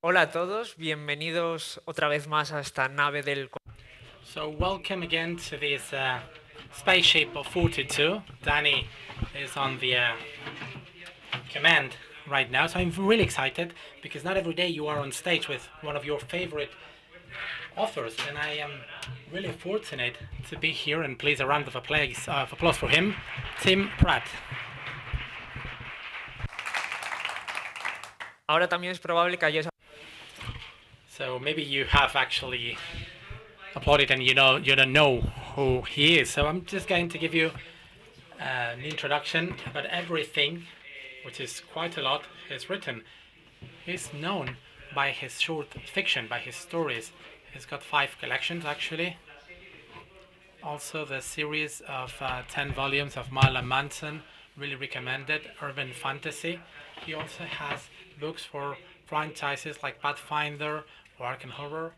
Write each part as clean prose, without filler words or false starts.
Hola a todos, bienvenidos otra vez más a esta nave del... So welcome again to this spaceship of 42. Danny is on the command right now, so I'm really excited because not every day you are on stage with one of your favorite authors, and I am really fortunate to be here. And please a round of applause for him, Tim Pratt. Ahora también es probable que hayáis... So maybe you have actually applauded and you don't know who he is. So I'm just going to give you an introduction about everything, which is quite a lot, he's written. He's known by his short fiction, by his stories. He's got 5 collections actually. Also the series of 10 volumes of Marla Manson, really recommended, urban fantasy. He also has books for franchises like Pathfinder or Arkham Horror.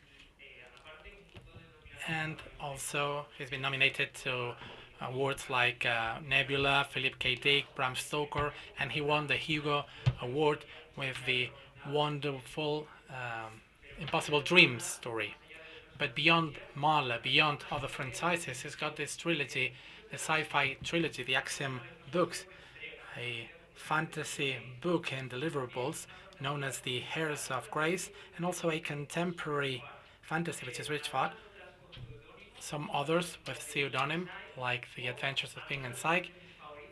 And also he's been nominated to awards like Nebula, Philip K. Dick, Bram Stoker, and he won the Hugo Award with the wonderful Impossible Dreams story. But beyond Marla, beyond other franchises, he's got this trilogy, the sci-fi trilogy, the Axiom books, a fantasy book in deliverables known as the Heirs of Grace, and also a contemporary fantasy, which is Richford. Some others with pseudonym, like The Adventures of Ping and Psyche,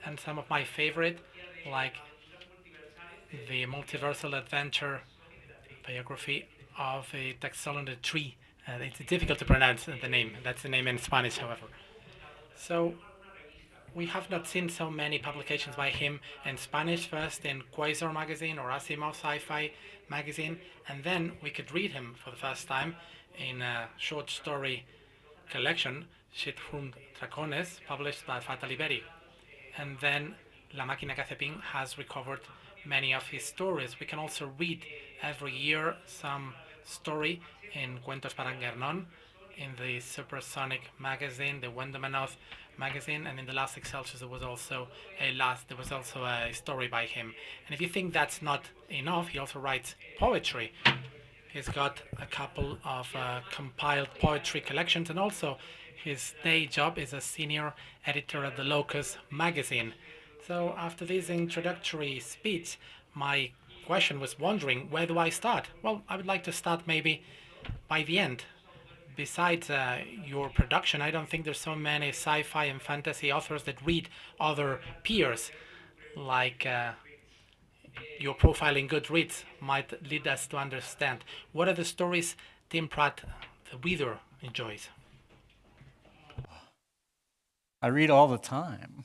and some of my favorite, like the multiversal adventure biography of a Taxonomy tree. It's difficult to pronounce the name. That's the name in Spanish, however. So we have not seen so many publications by him in Spanish, first in Quasar magazine or Asimov Sci-Fi magazine, and then we could read him for the first time in a short story collection, Shithund Dracones, published by Fata Liberi. And then La Máquina que hace Ping has recovered many of his stories. We can also read every year some story in Cuentos para Guernon, in the Supersonic magazine, the Wendemanoth magazine, and in the last Excelsior there was also a story by him. And if you think that's not enough, he also writes poetry. He's got a couple of compiled poetry collections, and also his day job is a senior editor at the Locus magazine. So after this introductory speech, my question was wondering, where do I start? Well, I would like to start maybe by the end. Besides your production, I don't think there's so many sci-fi and fantasy authors that read other peers, like your profile in Goodreads might lead us to understand. What are the stories Tim Pratt, the reader, enjoys? I read all the time.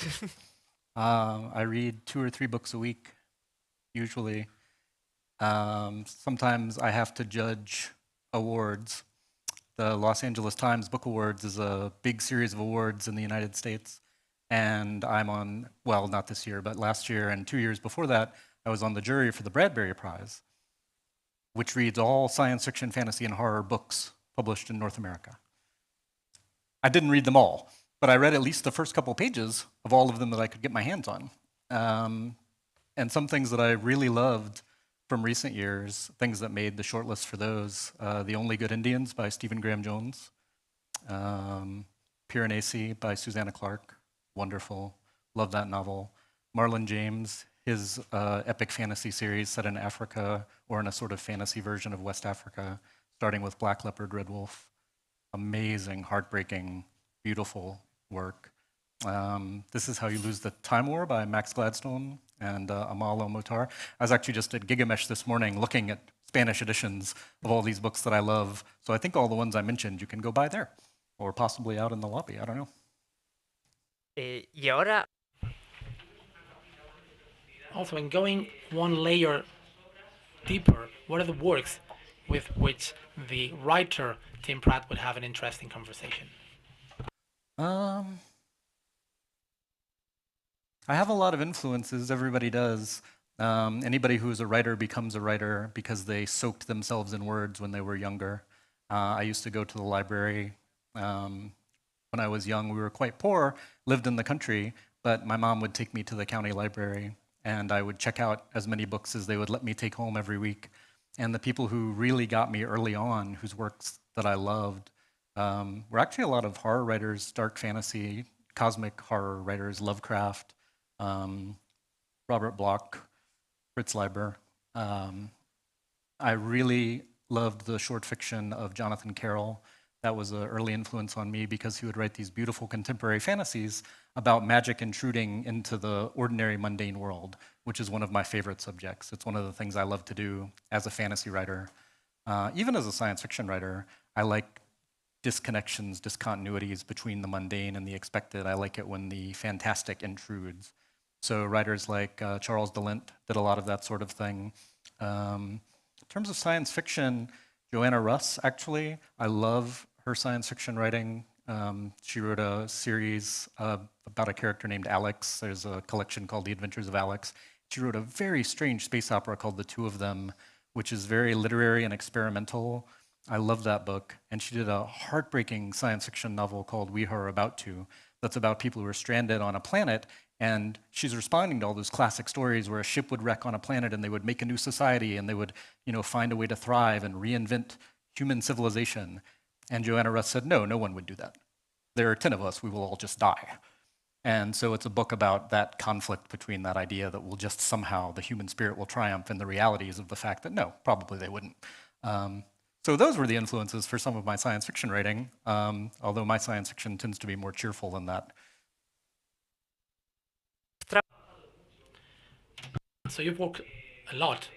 I read 2 or 3 books a week, usually. Sometimes I have to judge awards. The Los Angeles Times Book Awards is a big series of awards in the United States. And I'm on, well, not this year, but last year and 2 years before that, I was on the jury for the Bradbury Prize, which reads all science fiction, fantasy, and horror books published in North America. I didn't read them all, but I read at least the first couple pages of all of them that I could get my hands on. And some things that I really loved from recent years, things that made the shortlist for those, The Only Good Indians by Stephen Graham Jones, Piranesi by Susanna Clarke, wonderful, love that novel. Marlon James, his epic fantasy series set in Africa, or in a sort of fantasy version of West Africa, starting with Black Leopard, Red Wolf. Amazing, heartbreaking, beautiful work. This Is How You Lose the Time War by Max Gladstone and Amal El-Motar. I was actually just at Gigamesh this morning looking at Spanish editions of all these books that I love. So I think all the ones I mentioned you can go buy there, or possibly out in the lobby, I don't know. Y ahora... Also, in going one layer deeper, what are the works with which the writer Tim Pratt would have an interesting conversation? I have a lot of influences, everybody does. Anybody who's a writer becomes a writer because they soaked themselves in words when they were younger. I used to go to the library when I was young. We were quite poor, lived in the country, but my mom would take me to the county library and I would check out as many books as they would let me take home every week. And the people who really got me early on, whose works that I loved, were actually a lot of horror writers, dark fantasy, cosmic horror writers, Lovecraft, Robert Bloch, Fritz Leiber. I really loved the short fiction of Jonathan Carroll. That was an early influence on me because he would write these beautiful contemporary fantasies about magic intruding into the ordinary mundane world, which is one of my favorite subjects. It's one of the things I love to do as a fantasy writer. Even as a science fiction writer, I like disconnections, discontinuities between the mundane and the expected. I like it when the fantastic intrudes. So writers like Charles DeLint did a lot of that sort of thing. In terms of science fiction, Joanna Russ, actually, I love her science fiction writing. She wrote a series about a character named Alex. There's a collection called The Adventures of Alex. She wrote a very strange space opera called The Two of Them, which is very literary and experimental. I love that book. And she did a heartbreaking science fiction novel called We Are About To, that's about people who are stranded on a planet, and she's responding to all those classic stories where a ship would wreck on a planet and they would make a new society and they would, find a way to thrive and reinvent human civilization. And Joanna Russ said, no, no one would do that. There are 10 of us, we will all just die. And so it's a book about that conflict between that idea that will just somehow, the human spirit will triumph, and the realities of the fact that no, probably they wouldn't. So those were the influences for some of my science fiction writing, although my science fiction tends to be more cheerful than that. So you've worked a lot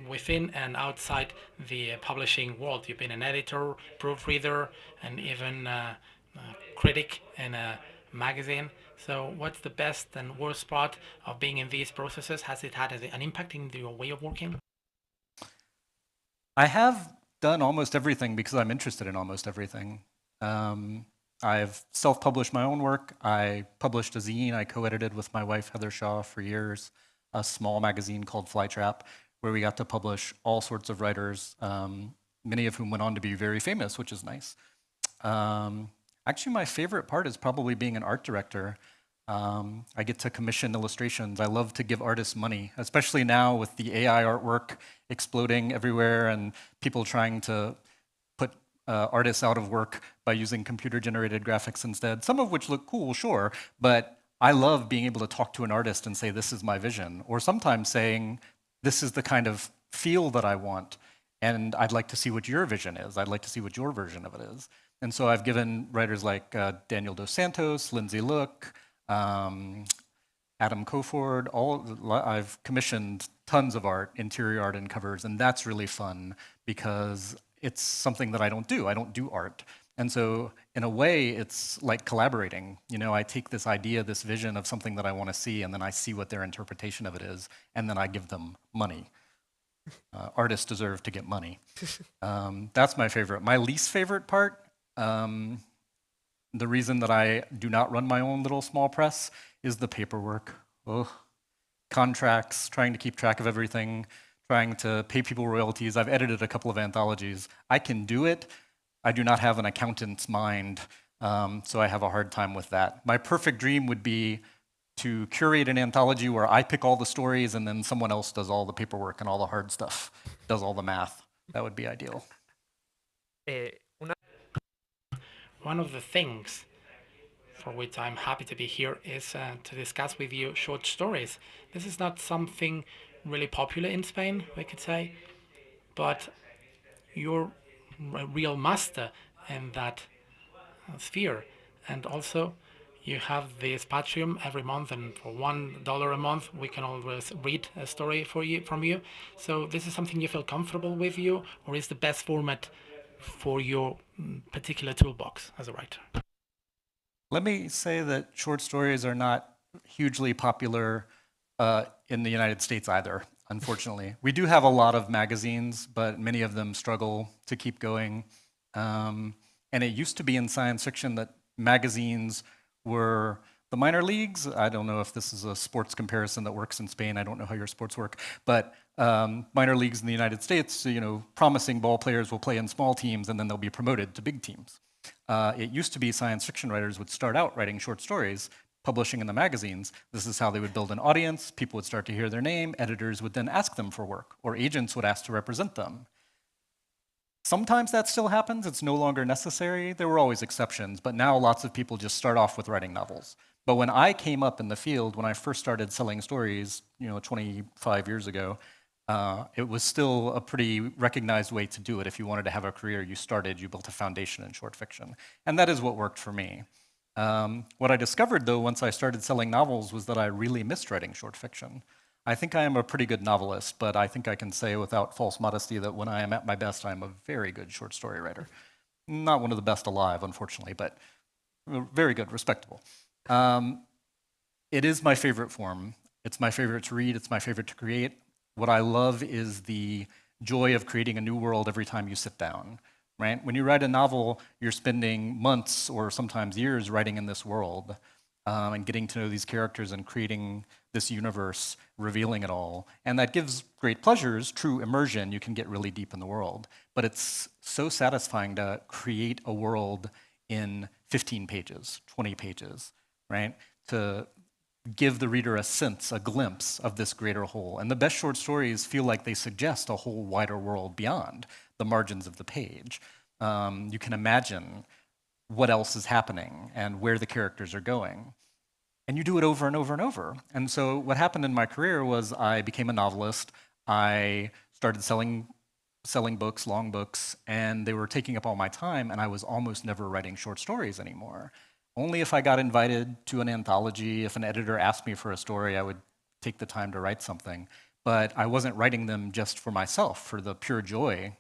within and outside the publishing world. You've been an editor, proofreader, and even a critic in a magazine. So what's the best and worst part of being in these processes? Has it had an impact in your way of working? I have done almost everything because I'm interested in almost everything. I've self-published my own work. I published a zine I co-edited with my wife, Heather Shaw, for years, a small magazine called Flytrap, where we got to publish all sorts of writers, many of whom went on to be very famous, which is nice. Actually, my favorite part is probably being an art director. I get to commission illustrations. I love to give artists money, especially now with the AI artwork exploding everywhere and people trying to put artists out of work by using computer-generated graphics instead, some of which look cool, sure, but I love being able to talk to an artist and say, this is my vision, or sometimes saying, this is the kind of feel that I want, and I'd like to see what your vision is. I'd like to see what your version of it is. And so I've given writers like Daniel Dos Santos, Lindsay Look, Adam Koford, I've commissioned tons of art, interior art and covers, and that's really fun because it's something that I don't do. I don't do art. And so in a way, it's like collaborating. I take this idea, this vision of something that I want to see, and then I see what their interpretation of it is, and then I give them money. Artists deserve to get money. That's my favorite. My least favorite part, the reason that I do not run my own little small press is the paperwork. Ugh. Contracts, trying to keep track of everything, trying to pay people royalties. I've edited a couple of anthologies. I can do it. I do not have an accountant's mind, so I have a hard time with that. My perfect dream would be to curate an anthology where I pick all the stories and then someone else does all the paperwork and all the hard stuff, does all the math. That would be ideal. One of the things for which I'm happy to be here is to discuss with you short stories. This is not something really popular in Spain, we could say, but you're a real master in that sphere. And also, you have this Patreon every month, and for $1 a month, we can always read a story from you. So this is something you feel comfortable with you, or is the best format for your particular toolbox as a writer? Let me say that short stories are not hugely popular in the United States either, unfortunately. We do have a lot of magazines, but many of them struggle to keep going. And it used to be in science fiction that magazines were the minor leagues. I don't know if this is a sports comparison that works in Spain. I don't know how your sports work. But minor leagues in the United States, promising ball players will play in small teams and then they'll be promoted to big teams. It used to be science fiction writers would start out writing short stories, publishing in the magazines, this is how they would build an audience, people would start to hear their name, editors would then ask them for work, or agents would ask to represent them. Sometimes that still happens, it's no longer necessary. There were always exceptions, but now lots of people just start off with writing novels. But when I came up in the field, when I first started selling stories, 25 years ago, it was still a pretty recognized way to do it. If you wanted to have a career, you built a foundation in short fiction. And that is what worked for me. What I discovered, though, once I started selling novels was that I really missed writing short fiction. I think I am a pretty good novelist, but I think I can say without false modesty that when I am at my best, I'm a very good short story writer. Not one of the best alive, unfortunately, but very good, respectable. It is my favorite form. It's my favorite to read, it's my favorite to create. What I love is the joy of creating a new world every time you sit down, right? When you write a novel, you're spending months or sometimes years writing in this world and getting to know these characters and creating this universe, revealing it all. And that gives great pleasures, true immersion. You can get really deep in the world. But it's so satisfying to create a world in 15 pages, 20 pages, right? To give the reader a sense, a glimpse of this greater whole. And the best short stories feel like they suggest a whole wider world beyond the margins of the page. You can imagine what else is happening and where the characters are going. And you do it over and over and over. And so what happened in my career was I became a novelist. I started selling books, long books, and they were taking up all my time, and I was almost never writing short stories anymore. Only if I got invited to an anthology, if an editor asked me for a story, I would take the time to write something. But I wasn't writing them just for myself, for the pure joy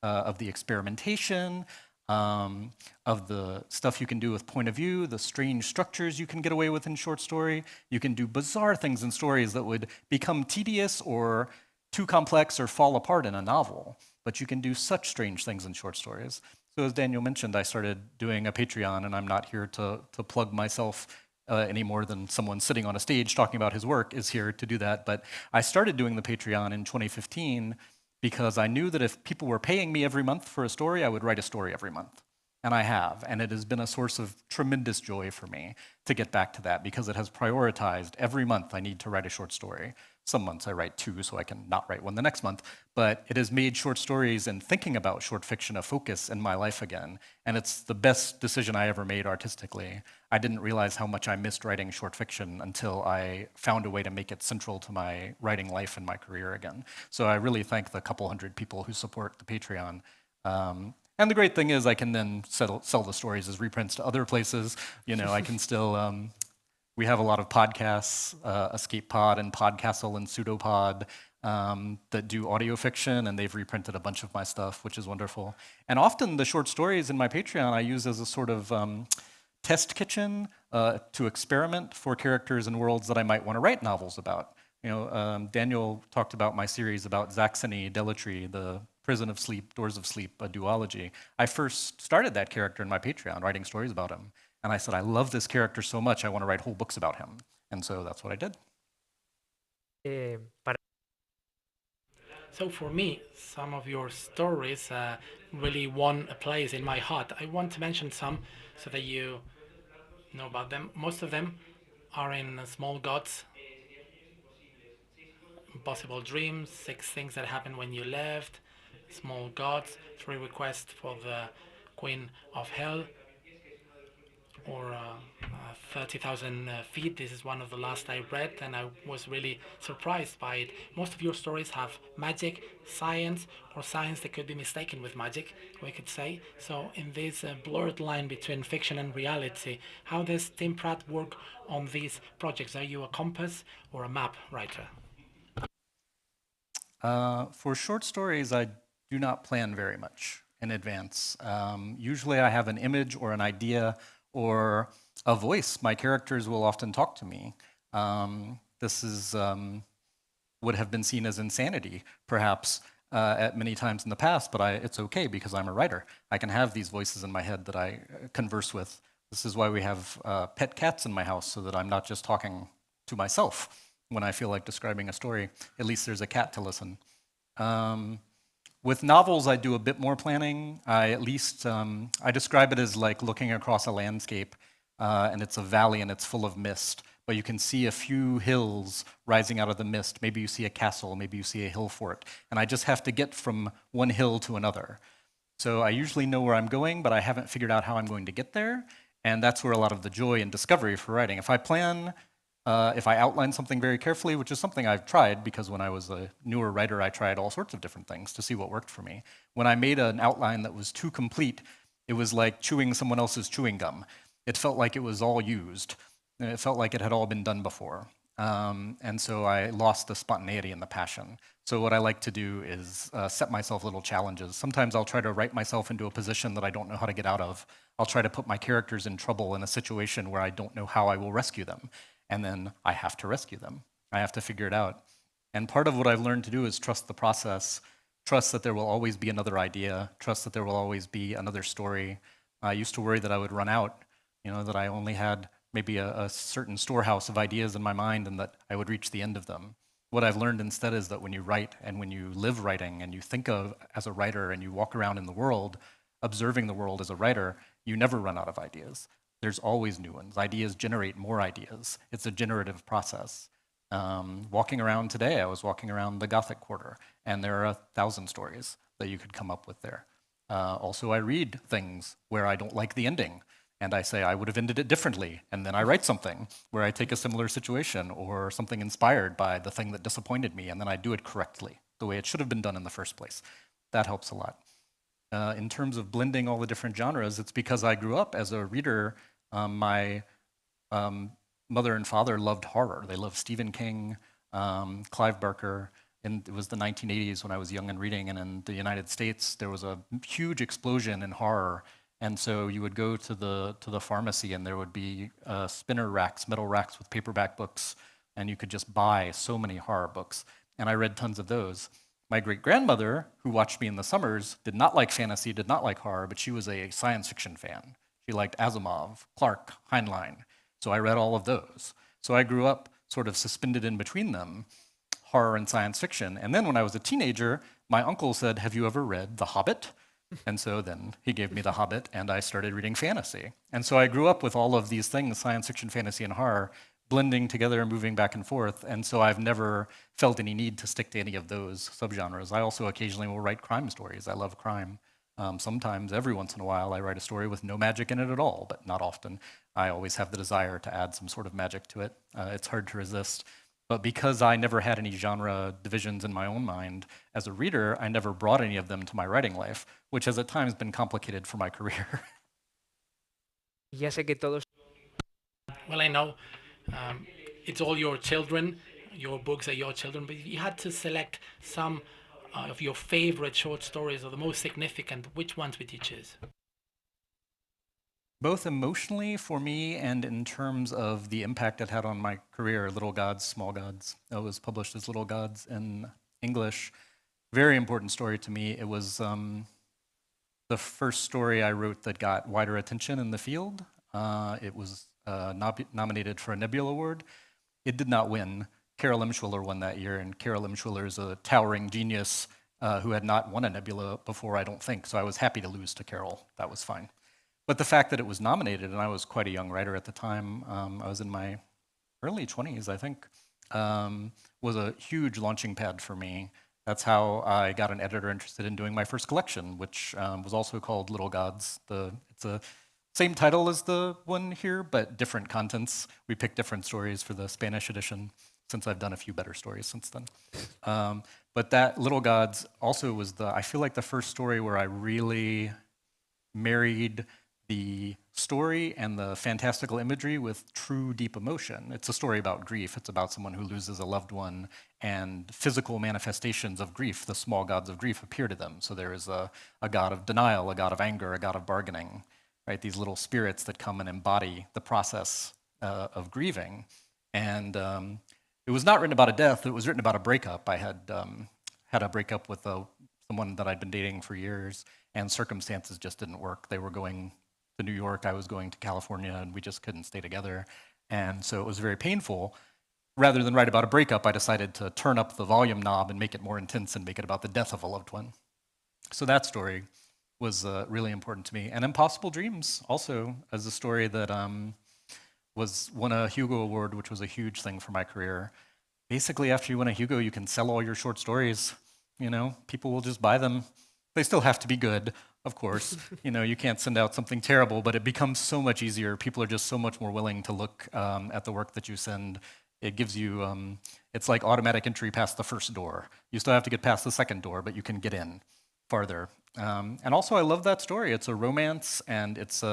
of the experimentation, of the stuff you can do with point of view, the strange structures you can get away with in short story. You can do bizarre things in stories that would become tedious or too complex or fall apart in a novel. But you can do such strange things in short stories. So as Daniel mentioned, I started doing a Patreon, and I'm not here to plug myself any more than someone sitting on a stage talking about his work is here to do that. But I started doing the Patreon in 2015 because I knew that if people were paying me every month for a story, I would write a story every month. And I have, and it has been a source of tremendous joy for me to get back to that because it has prioritized every month I need to write a short story. Some months I write 2 so I can not write one the next month, but it has made short stories and thinking about short fiction a focus in my life again, and it's the best decision I ever made artistically. I didn't realize how much I missed writing short fiction until I found a way to make it central to my writing life and my career again. So I really thank the couple hundred people who support the Patreon. And the great thing is I can then sell the stories as reprints to other places. I can still, we have a lot of podcasts, Escape Pod and Podcastle and Pseudopod, that do audio fiction, and they've reprinted a bunch of my stuff, which is wonderful. And often the short stories in my Patreon I use as a sort of test kitchen to experiment for characters and worlds that I might want to write novels about. Daniel talked about my series about Zaxony Delatry, the Prison of Sleep, Doors of Sleep, a duology. I first started that character in my Patreon, writing stories about him. And I said, I love this character so much, I want to write whole books about him. And so that's what I did. So for me, some of your stories really won a place in my heart. I want to mention some so that you know about them. Most of them are in Small Gods, Impossible Dreams, 6 Things That Happened When You Left, Small Gods, 3 Requests for the Queen of Hell, or 30,000 Feet. This is one of the last I read, and I was really surprised by it. Most of your stories have magic, science, or science that could be mistaken with magic, we could say. So in this blurred line between fiction and reality, how does Tim Pratt work on these projects? Are you a compass or a map writer? For short stories, I do not plan very much in advance. Usually I have an image or an idea or a voice. My characters will often talk to me. This is would have been seen as insanity, perhaps, at many times in the past, but it's okay because I'm a writer. I can have these voices in my head that I converse with. This is why we have pet cats in my house, so that I'm not just talking to myself when I feel like describing a story. At least there's a cat to listen. With novels, I do a bit more planning. I describe it as like looking across a landscape. and it's a valley and it's full of mist, but you can see a few hills rising out of the mist. Maybe you see a castle, maybe you see a hill fort, and I just have to get from one hill to another. So I usually know where I'm going, but I haven't figured out how I'm going to get there, and that's where a lot of the joy and discovery for writing. If I outline something very carefully, which is something I've tried, because when I was a newer writer, I tried all sorts of different things to see what worked for me. When I made an outline that was too complete, it was like chewing someone else's chewing gum. It felt like it was all used. It felt like it had all been done before. And so I lost the spontaneity and the passion. So what I like to do is set myself little challenges. Sometimes I'll try to write myself into a position that I don't know how to get out of. I'll try to put my characters in trouble in a situation where I don't know how I will rescue them. And then I have to rescue them. I have to figure it out. And part of what I've learned to do is trust the process, trust that there will always be another idea, trust that there will always be another story. I used to worry that I would run out, that I only had maybe a certain storehouse of ideas in my mind and that I would reach the end of them. What I've learned instead is that when you write and when you live writing and you think of as a writer and you walk around in the world, observing the world as a writer, you never run out of ideas. There's always new ones. Ideas generate more ideas. It's a generative process. Walking around today, I was walking around the Gothic Quarter, and there are 1,000 stories that you could come up with there. Also, I read things where I don't like the ending, and I say I would have ended it differently, and then I write something where I take a similar situation or something inspired by the thing that disappointed me, and then I do it correctly, the way it should have been done in the first place. That helps a lot. In terms of blending all the different genres, it's because I grew up as a reader. My mother and father loved horror. They loved Stephen King, Clive Barker, and it was the 1980s when I was young and reading, and in the United States, there was a huge explosion in horror. And so you would go to the pharmacy and there would be spinner racks, metal racks with paperback books, and you could just buy so many horror books. And I read tons of those. My great-grandmother, who watched me in the summers, did not like fantasy, did not like horror, but she was a science fiction fan. She liked Asimov, Clarke, Heinlein. So I read all of those. So I grew up sort of suspended in between them, horror and science fiction. And then when I was a teenager, my uncle said, "Have you ever read The Hobbit?" And so then he gave me The Hobbit, and I started reading fantasy. And so I grew up with all of these things, science fiction, fantasy, and horror, blending together and moving back and forth. And so I've never felt any need to stick to any of those subgenres. I also occasionally will write crime stories. I love crime. Sometimes, every once in a while, I write a story with no magic in it at all, but not often. I always have the desire to add some sort of magic to it. It's hard to resist. But because I never had any genre divisions in my own mind, as a reader, I never brought any of them to my writing life, which has at times been complicated for my career. Ya sé que todos Well, I know it's all your children, your books are your children, but if you had to select some of your favorite short stories or the most significant, which ones would you choose? Both emotionally for me and in terms of the impact it had on my career, Little Gods, Small Gods. It was published as Little Gods in English. Very important story to me. It was the first story I wrote that got wider attention in the field. It was nominated for a Nebula Award. It did not win. Carol Emshwiller won that year, and Carol Emshwiller is a towering genius who had not won a Nebula before, I don't think, so I was happy to lose to Carol. That was fine. But the fact that it was nominated, and I was quite a young writer at the time, I was in my early 20s, I think, was a huge launching pad for me. That's how I got an editor interested in doing my first collection, which was also called Little Gods. It's the same title as the one here, but different contents. We picked different stories for the Spanish edition, since I've done a few better stories since then. But that Little Gods also was I feel like the first story where I really married the story and the fantastical imagery with true deep emotion. It's a story about grief. It's about someone who loses a loved one, and physical manifestations of grief, the small gods of grief, appear to them. So there is a god of denial, a god of anger, a god of bargaining, right? These little spirits that come and embody the process of grieving. And it was not written about a death, it was written about a breakup. I had had a breakup with someone that I'd been dating for years, and circumstances just didn't work. They were going to New York, I was going to California, and we just couldn't stay together. And so it was very painful. Rather than write about a breakup, I decided to turn up the volume knob and make it more intense and make it about the death of a loved one. So that story was really important to me. And Impossible Dreams also as a story that won a Hugo Award, which was a huge thing for my career. Basically, after you win a Hugo, you can sell all your short stories. You know, people will just buy them. They still have to be good, of course. You know, you can't send out something terrible, but it becomes so much easier. People are just so much more willing to look at the work that you send. It gives you, it's like automatic entry past the first door. You still have to get past the second door, but you can get in farther. And also, I love that story. It's a romance, and it's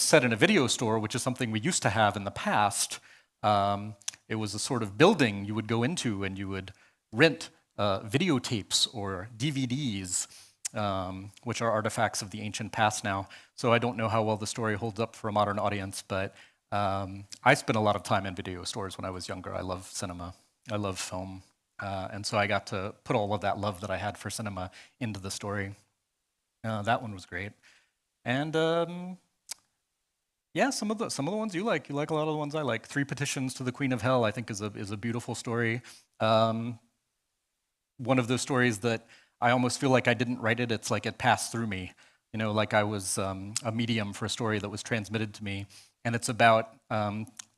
set in a video store, which is something we used to have in the past. It was a sort of building you would go into and you would rent videotapes or DVDs, which are artifacts of the ancient past now. So I don't know how well the story holds up for a modern audience, but I spent a lot of time in video stores when I was younger. I love cinema. I love film. And so I got to put all of that love that I had for cinema into the story. That one was great. And yeah, some of the ones you like. You like a lot of the ones I like. 3 Petitions to the Queen of Hell, I think, is a beautiful story. One of those stories that I almost feel like I didn't write it. It's like it passed through me. You know, like I was a medium for a story that was transmitted to me. And it's about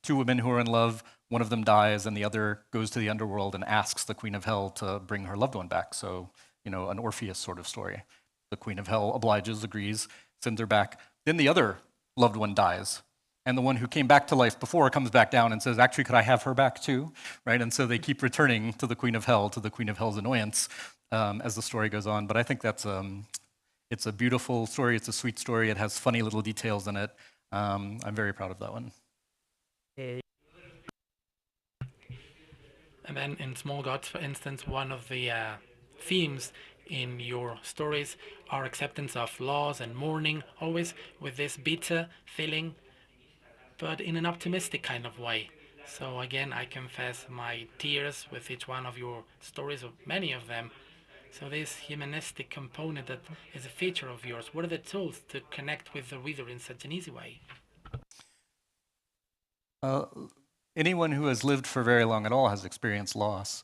2 women who are in love. One of them dies, and the other goes to the underworld and asks the Queen of Hell to bring her loved one back. So, you know, an Orpheus sort of story. The Queen of Hell obliges, agrees, sends her back. Then the other loved one dies. And the one who came back to life before comes back down and says, actually, could I have her back too? Right? And so they keep returning to the Queen of Hell, to the Queen of Hell's annoyance as the story goes on. But I think that's it's a beautiful story. It's a sweet story. It has funny little details in it. I'm very proud of that one. And then in Small Gods, for instance, one of the themes in your stories are acceptance of loss and mourning, always with this bitter feeling, but in an optimistic kind of way. So again, I confess my tears with each one of your stories, or many of them. So this humanistic component that is a feature of yours, what are the tools to connect with the reader in such an easy way? Anyone who has lived for very long at all has experienced loss.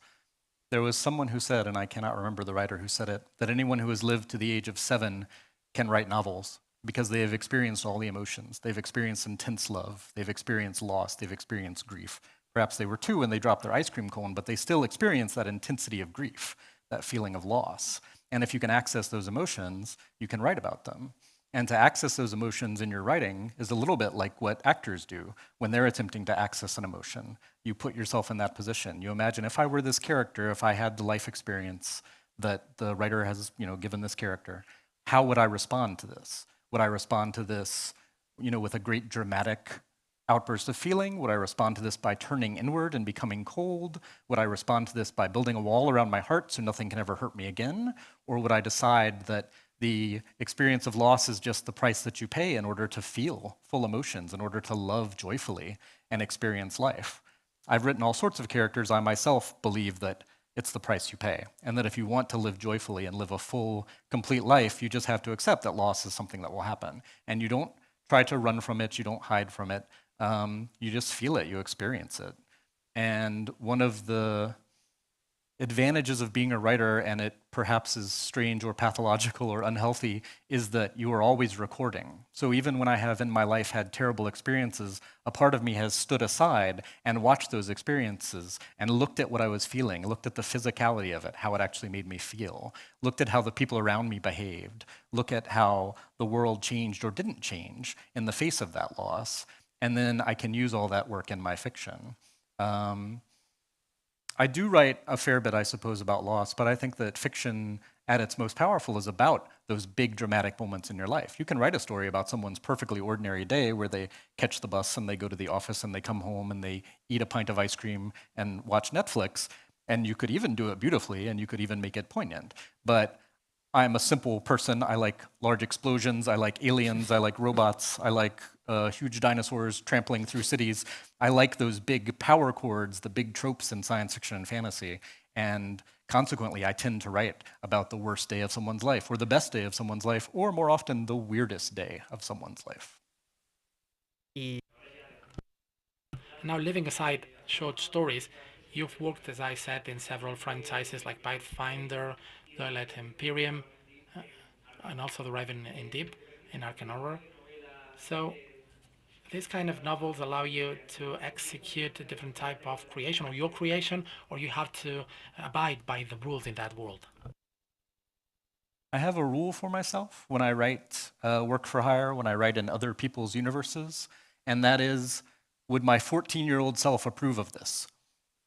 There was someone who said, and I cannot remember the writer who said it, that anyone who has lived to the age of 7 can write novels because they have experienced all the emotions. They've experienced intense love. They've experienced loss. They've experienced grief. Perhaps they were 2 when they dropped their ice cream cone, but they still experience that intensity of grief, that feeling of loss. And if you can access those emotions, you can write about them. And to access those emotions in your writing is a little bit like what actors do when they're attempting to access an emotion. You put yourself in that position. You imagine, if I were this character, if I had the life experience that the writer has, you know, given this character, how would I respond to this? Would I respond to this, you know, with a great dramatic outburst of feeling? Would I respond to this by turning inward and becoming cold? Would I respond to this by building a wall around my heart so nothing can ever hurt me again? Or would I decide that the experience of loss is just the price that you pay in order to feel full emotions, in order to love joyfully and experience life? I've written all sorts of characters. I myself believe that it's the price you pay, and that if you want to live joyfully and live a full, complete life, you just have to accept that loss is something that will happen. And you don't try to run from it, you don't hide from it, you just feel it, you experience it. And one of the advantages of being a writer, and it perhaps is strange or pathological or unhealthy, is that you are always recording. So even when I have in my life had terrible experiences, a part of me has stood aside and watched those experiences and looked at what I was feeling, looked at the physicality of it, how it actually made me feel, looked at how the people around me behaved, look at how the world changed or didn't change in the face of that loss, and then I can use all that work in my fiction. I do write a fair bit, I suppose, about loss, but I think that fiction at its most powerful is about those big dramatic moments in your life. You can write a story about someone's perfectly ordinary day where they catch the bus and they go to the office and they come home and they eat a pint of ice cream and watch Netflix, and you could even do it beautifully and you could even make it poignant. But I'm a simple person. I like large explosions. I like aliens. I like robots. I like huge dinosaurs trampling through cities. I like those big power chords, the big tropes in science fiction and fantasy. And consequently, I tend to write about the worst day of someone's life, or the best day of someone's life, or more often, the weirdest day of someone's life. Now, leaving aside short stories, you've worked, as I said, in several franchises like Pathfinder, Twilight Imperium, and also The Raven in Deep in Arkham Horror. So, these kind of novels allow you to execute a different type of creation, or your creation, or you have to abide by the rules in that world? I have a rule for myself when I write work for hire, when I write in other people's universes, and that is, would my 14-year-old self approve of this?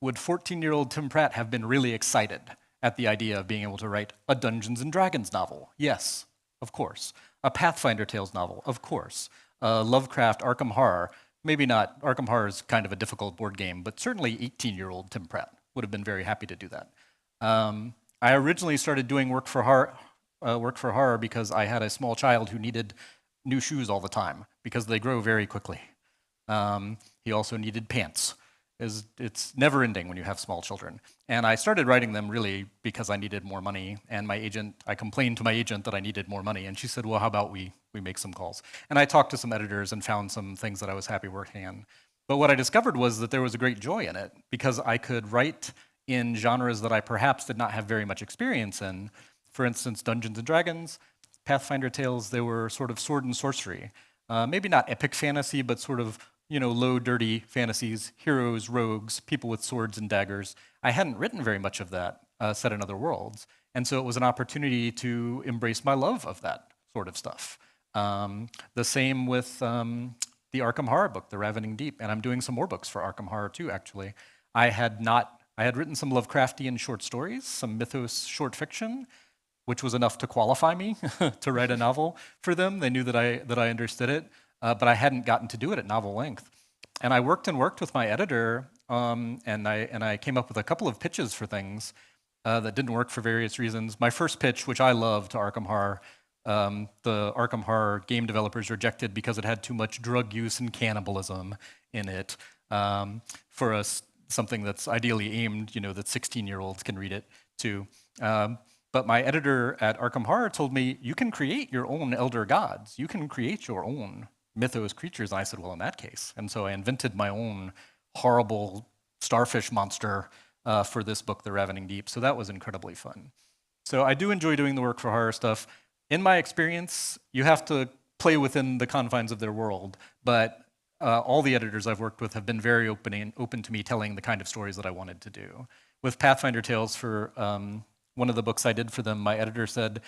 Would 14-year-old Tim Pratt have been really excited at the idea of being able to write a Dungeons and Dragons novel? Yes, of course. A Pathfinder Tales novel? Of course. Lovecraft Arkham Horror? Maybe not. Arkham Horror is kind of a difficult board game, but certainly 18-year-old Tim Pratt would have been very happy to do that. I originally started doing work for horror because I had a small child who needed new shoes all the time because they grow very quickly. He also needed pants. It's never ending when you have small children. And I started writing them really because I needed more money. And I complained to my agent that I needed more money. And she said, well, how about we make some calls? And I talked to some editors and found some things that I was happy working on. But what I discovered was that there was a great joy in it because I could write in genres that I perhaps did not have very much experience in. For instance, Dungeons and Dragons, Pathfinder Tales, they were sort of sword and sorcery. Maybe not epic fantasy, but sort of low, dirty fantasies, heroes, rogues, people with swords and daggers. I hadn't written very much of that set in other worlds. And so it was an opportunity to embrace my love of that sort of stuff. The same with the Arkham Horror book, The Ravening Deep, and I'm doing some more books for Arkham Horror too, actually. I had written some Lovecraftian short stories, some mythos short fiction, which was enough to qualify me to write a novel for them. They knew that I understood it. But I hadn't gotten to do it at novel length. And I worked with my editor, and I came up with a couple of pitches for things that didn't work for various reasons. My first pitch, which I love, to Arkham Horror, the Arkham Horror game developers rejected because it had too much drug use and cannibalism in it for something that's ideally aimed, that 16-year-olds can read it too. But my editor at Arkham Horror told me, you can create your own elder gods. You can create your own mythos creatures. And I said, well, in that case. And so I invented my own horrible starfish monster for this book, The Ravening Deep. So that was incredibly fun. So I do enjoy doing the work for horror stuff. In my experience, you have to play within the confines of their world. But all the editors I've worked with have been very open to me telling the kind of stories that I wanted to do. With Pathfinder Tales, for one of the books I did for them, my editor said,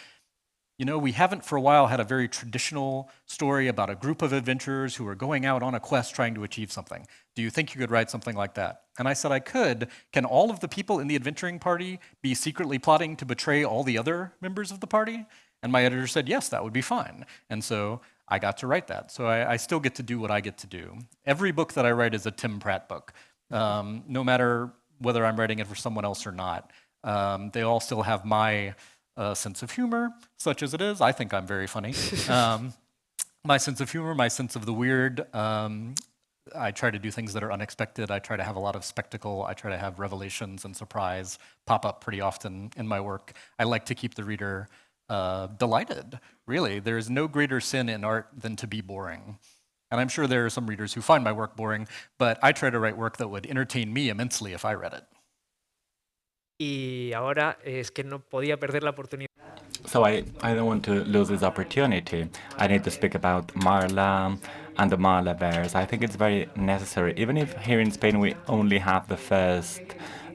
we haven't for a while had a very traditional story about a group of adventurers who are going out on a quest trying to achieve something. Do you think you could write something like that? And I said I could. Can all of the people in the adventuring party be secretly plotting to betray all the other members of the party? And my editor said, yes, that would be fine. And so I got to write that. So I still get to do what I get to do. Every book that I write is a Tim Pratt book, no matter whether I'm writing it for someone else or not. They all still have my sense of humor, such as it is. I think I'm very funny. My sense of humor, my sense of the weird. I try to do things that are unexpected. I try to have a lot of spectacle. I try to have revelations and surprise pop up pretty often in my work. I like to keep the reader delighted, really. There is no greater sin in art than to be boring. And I'm sure there are some readers who find my work boring, but I try to write work that would entertain me immensely if I read it. Y ahora es que no podía perder la oportunidad. So I don't want to lose this opportunity. I need to speak about Marla and the Marla Bears. I think it's very necessary. Even if here in Spain we only have the first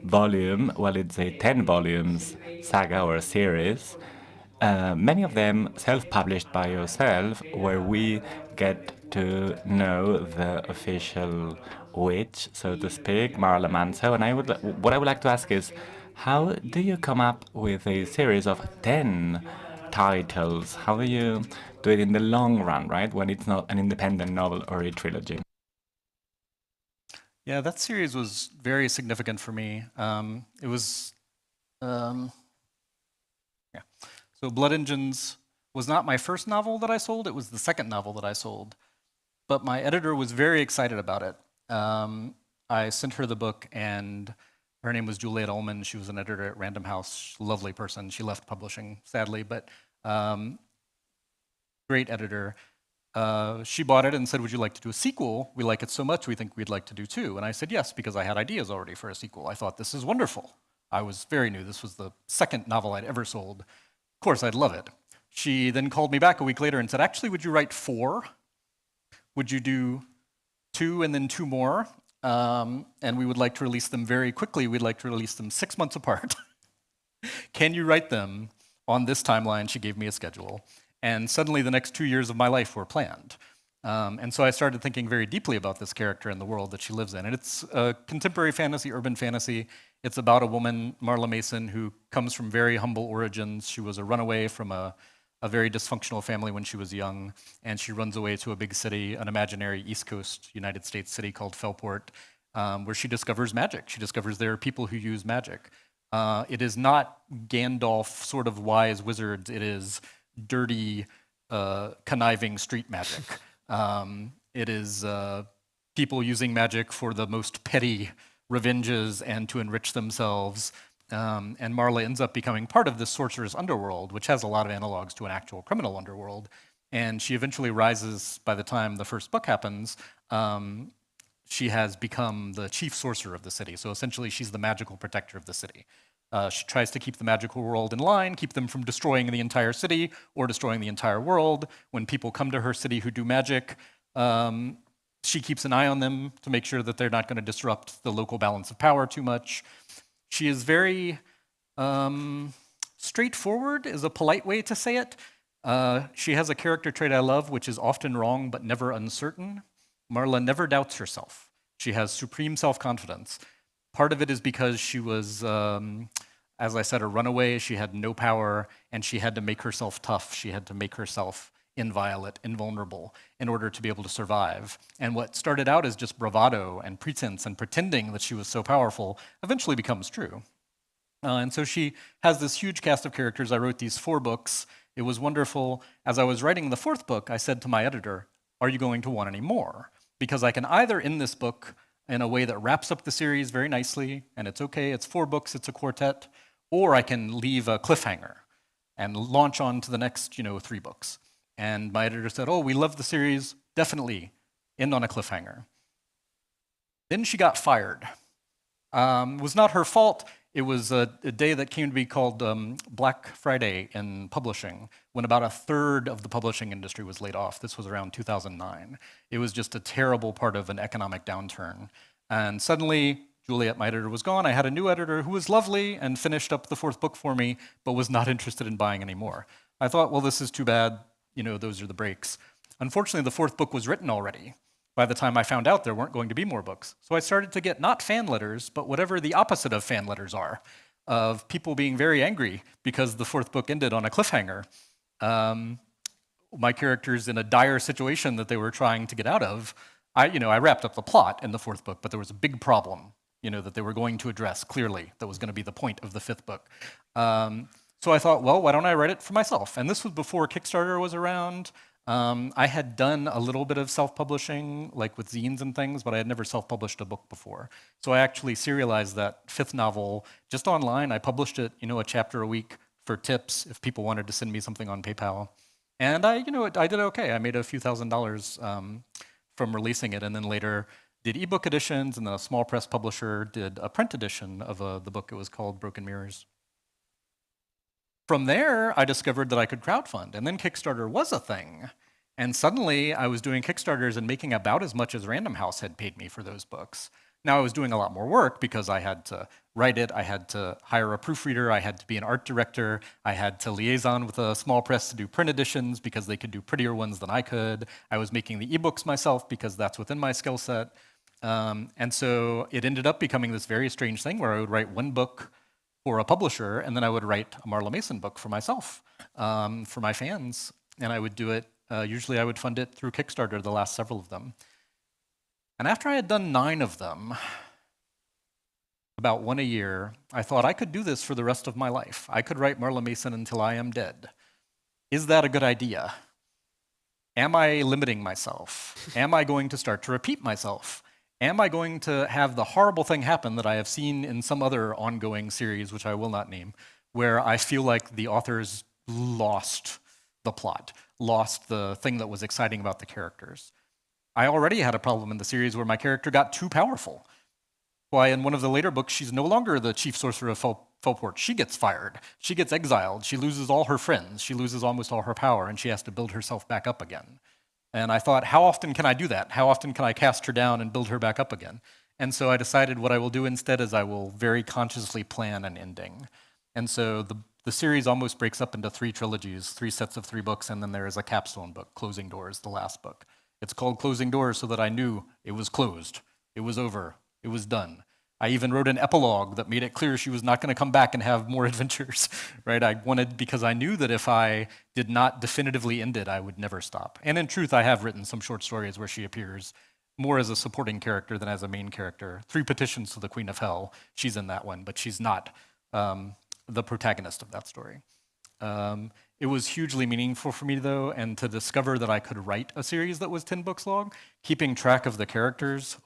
volume, well, it's a 10 volumes saga or series, many of them self-published by yourself, where we get to know the official witch, so to speak, Marla Manso. And what I would like to ask is, how do you come up with a series of 10 titles? How do you do it in the long run, right, when it's not an independent novel or a trilogy? Yeah, that series was very significant for me. It was, yeah. So Blood Engines was not my first novel that I sold. It was the second novel that I sold. But my editor was very excited about it. I sent her the book, and her name was Juliet Ullman. She was an editor at Random House, lovely person. She left publishing, sadly, but great editor. She bought it and said, would you like to do a sequel? We like it so much, we think we'd like to do two. And I said yes, because I had ideas already for a sequel. I thought, this is wonderful. I was very new. This was the second novel I'd ever sold. Of course, I'd love it. She then called me back a week later and said, actually, would you write 4? Would you do 2 and then 2 more, and we would like to release them very quickly. We'd like to release them 6 months apart. Can you write them on this timeline? She gave me a schedule. And suddenly the next 2 years of my life were planned. And so I started thinking very deeply about this character and the world that she lives in. And it's a contemporary fantasy, urban fantasy. It's about a woman, Marla Mason, who comes from very humble origins. She was a runaway from a very dysfunctional family when she was young, and she runs away to a big city, an imaginary East Coast United States city called Felport, where she discovers magic. She discovers there are people who use magic. It is not Gandalf sort of wise wizards. It is dirty, conniving street magic. It is people using magic for the most petty revenges and to enrich themselves. And Marla ends up becoming part of this sorcerer's underworld, which has a lot of analogs to an actual criminal underworld. And she eventually rises, by the time the first book happens, she has become the chief sorcerer of the city. So essentially, she's the magical protector of the city. She tries to keep the magical world in line, keep them from destroying the entire city or destroying the entire world. When people come to her city who do magic, she keeps an eye on them to make sure that they're not going to disrupt the local balance of power too much. She is very straightforward, is a polite way to say it. She has a character trait I love, which is often wrong but never uncertain. Marla never doubts herself. She has supreme self-confidence. Part of it is because she was, as I said, a runaway. She had no power, and she had to make herself tough. She had to make herself inviolate, invulnerable, in order to be able to survive. And what started out as just bravado and pretense and pretending that she was so powerful eventually becomes true. And so she has this huge cast of characters. I wrote these 4 books. It was wonderful. As I was writing the 4th book, I said to my editor, "Are you going to want any more? Because I can either end this book in a way that wraps up the series very nicely, and it's okay, it's 4 books, it's a quartet, or I can leave a cliffhanger and launch on to the next, 3 books. And my editor said, "Oh, we love the series, definitely end on a cliffhanger." Then she got fired. It was not her fault. It was a day that came to be called Black Friday in publishing, when about 1/3 of the publishing industry was laid off. This was around 2009. It was just a terrible part of an economic downturn. And suddenly, Juliet, my editor, was gone. I had a new editor who was lovely and finished up the 4th book for me, but was not interested in buying any more. I thought, well, this is too bad. Those are the breaks. Unfortunately, the 4th book was written already. By the time I found out there weren't going to be more books. So I started to get not fan letters, but whatever the opposite of fan letters are, of people being very angry because the 4th book ended on a cliffhanger. My characters in a dire situation that they were trying to get out of. I wrapped up the plot in the 4th book, but there was a big problem, that they were going to address clearly. That was going to be the point of the 5th book. So I thought, well, why don't I write it for myself? And this was before Kickstarter was around. I had done a little bit of self-publishing, like with zines and things, but I had never self-published a book before. So I actually serialized that 5th novel just online. I published it, a chapter a week for tips if people wanted to send me something on PayPal. And I did okay. I made a few $1,000s from releasing it, and then later did ebook editions, and then a small press publisher did a print edition of the book. It was called Broken Mirrors. From there, I discovered that I could crowdfund, and then Kickstarter was a thing. And suddenly, I was doing Kickstarters and making about as much as Random House had paid me for those books. Now, I was doing a lot more work because I had to write it, I had to hire a proofreader, I had to be an art director, I had to liaison with a small press to do print editions because they could do prettier ones than I could. I was making the ebooks myself because that's within my skill set. And so it ended up becoming this very strange thing where I would write 1 book for a publisher, and then I would write a Marla Mason book for myself, for my fans. And I would do it, usually I would fund it through Kickstarter, the last several of them. And after I had done 9 of them, about 1 a year, I thought I could do this for the rest of my life. I could write Marla Mason until I am dead. Is that a good idea? Am I limiting myself? Am I going to start to repeat myself? Am I going to have the horrible thing happen that I have seen in some other ongoing series, which I will not name, where I feel like the authors lost the plot, lost the thing that was exciting about the characters? I already had a problem in the series where my character got too powerful. Why, in one of the later books, she's no longer the chief sorcerer of Felport. She gets fired. She gets exiled. She loses all her friends. She loses almost all her power, and she has to build herself back up again. And I thought, how often can I do that? How often can I cast her down and build her back up again? And so I decided what I will do instead is I will very consciously plan an ending. And so the series almost breaks up into 3 trilogies, 3 sets of 3 books, and then there is a capstone book, Closing Doors, the last book. It's called Closing Doors so that I knew it was closed, it was over, it was done. I even wrote an epilogue that made it clear she was not going to come back and have more adventures, right? I wanted, because I knew that if I did not definitively end it, I would never stop. And in truth, I have written some short stories where she appears more as a supporting character than as a main character. 3 Petitions to the Queen of Hell, she's in that one, but she's not the protagonist of that story. It was hugely meaningful for me, though, and to discover that I could write a series that was 10 books long, keeping track of the characters,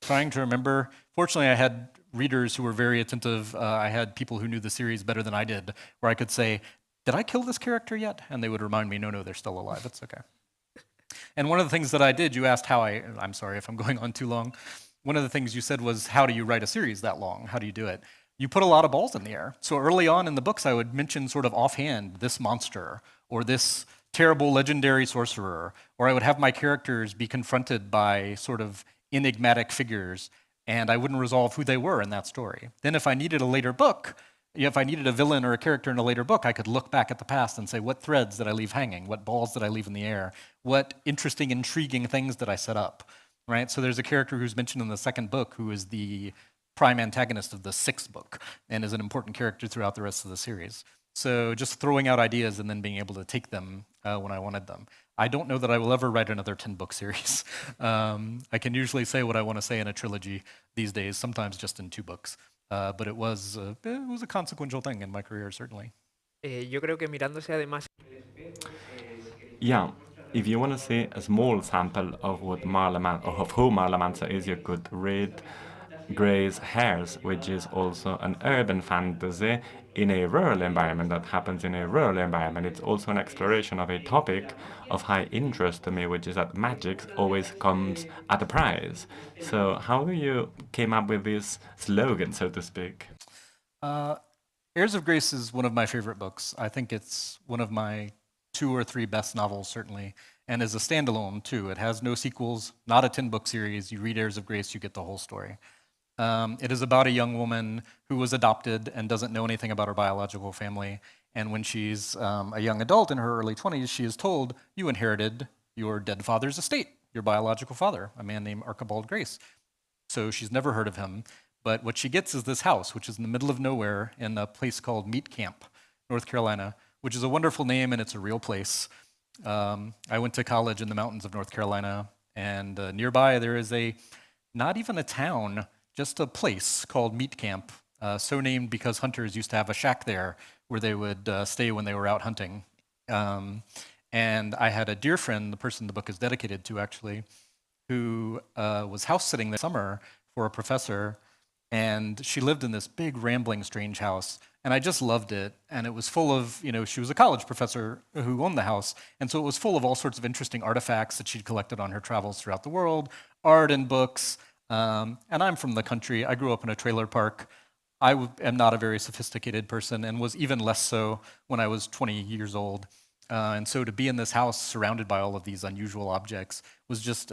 trying to remember. Fortunately, I had readers who were very attentive. I had people who knew the series better than I did, where I could say, did I kill this character yet? And they would remind me, no, they're still alive, it's okay. And one of the things that I did, you asked how I'm sorry if I'm going on too long. One of the things you said was, how do you write a series that long? How do you do it? You put a lot of balls in the air. So early on in the books, I would mention sort of offhand this monster or this terrible legendary sorcerer, or I would have my characters be confronted by sort of enigmatic figures, and I wouldn't resolve who they were in that story. Then if I needed a later book, if I needed a villain or a character in a later book, I could look back at the past and say, what threads did I leave hanging? What balls did I leave in the air? What interesting, intriguing things did I set up? Right? So there's a character who's mentioned in the 2nd book who is the prime antagonist of the 6th book and is an important character throughout the rest of the series. So just throwing out ideas and then being able to take them when I wanted them. I don't know that I will ever write another 10-book series. I can usually say what I want to say in a trilogy these days, sometimes just in 2 books. But it was a consequential thing in my career, certainly. Yo creo que mirándose además. Yeah, if you want to see a small sample of what of who Marla Manza is, you could read Grey's Hairs, which is also an urban fantasy in a rural environment that happens in a rural environment. It's also an exploration of a topic of high interest to me, which is that magic always comes at a price. So how you came up with this slogan, so to speak? Heirs of Grace is one of my favorite books. I think it's one of my 2 or 3 best novels, certainly, and is a standalone, too. It has no sequels, not a 10-book series. You read Heirs of Grace, you get the whole story. It is about a young woman who was adopted and doesn't know anything about her biological family. And when she's a young adult in her early 20s, she is told, you inherited your dead father's estate, your biological father, a man named Archibald Grace. So she's never heard of him. But what she gets is this house, which is in the middle of nowhere in a place called Meat Camp, North Carolina, which is a wonderful name and it's a real place. I went to college in the mountains of North Carolina, and nearby there is not even a town, just a place called Meat Camp, so named because hunters used to have a shack there where they would stay when they were out hunting. And I had a dear friend, the person the book is dedicated to actually, who was house sitting this summer for a professor, and she lived in this big, rambling, strange house, and I just loved it. And it was full of, she was a college professor who owned the house, and so it was full of all sorts of interesting artifacts that she'd collected on her travels throughout the world, art and books. And I'm from the country. I grew up in a trailer park. I am not a very sophisticated person and was even less so when I was 20 years old. And so to be in this house surrounded by all of these unusual objects was just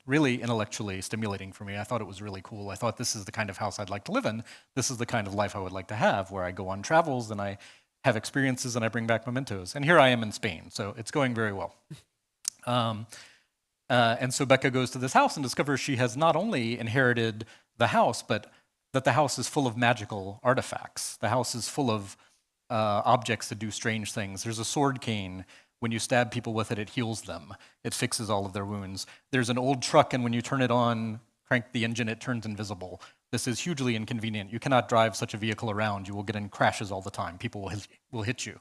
really intellectually stimulating for me. I thought it was really cool. I thought this is the kind of house I'd like to live in. This is the kind of life I would like to have, where I go on travels and I have experiences and I bring back mementos. And here I am in Spain, so it's going very well. And so Becca goes to this house and discovers she has not only inherited the house, but that the house is full of magical artifacts. The house is full of objects that do strange things. There's a sword cane. When you stab people with it, it heals them. It fixes all of their wounds. There's an old truck, and when you turn it on, crank the engine, it turns invisible. This is hugely inconvenient. You cannot drive such a vehicle around. You will get in crashes all the time. People will hit you.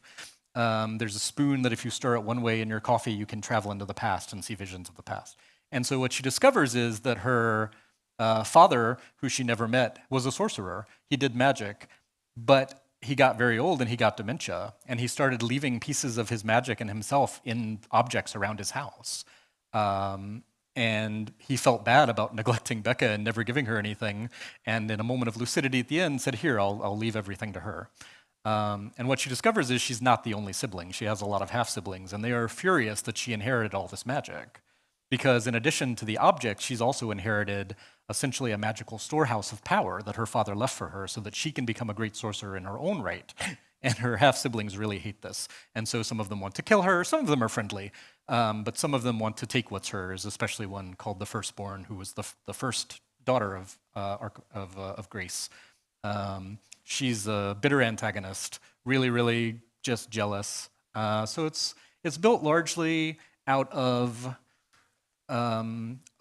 There's a spoon that if you stir it one way in your coffee, you can travel into the past and see visions of the past. And so what she discovers is that her father, who she never met, was a sorcerer. He did magic, but he got very old and he got dementia, and he started leaving pieces of his magic and himself in objects around his house. And he felt bad about neglecting Becca and never giving her anything, and in a moment of lucidity at the end said, here, I'll leave everything to her. And what she discovers is she's not the only sibling. She has a lot of half-siblings, and they are furious that she inherited all this magic. Because in addition to the object, she's also inherited essentially a magical storehouse of power that her father left for her so that she can become a great sorcerer in her own right. And her half-siblings really hate this. And so some of them want to kill her, some of them are friendly, but some of them want to take what's hers, especially one called the Firstborn, who was the first daughter of Grace. She's a bitter antagonist, really, really just jealous. So it's built largely out of a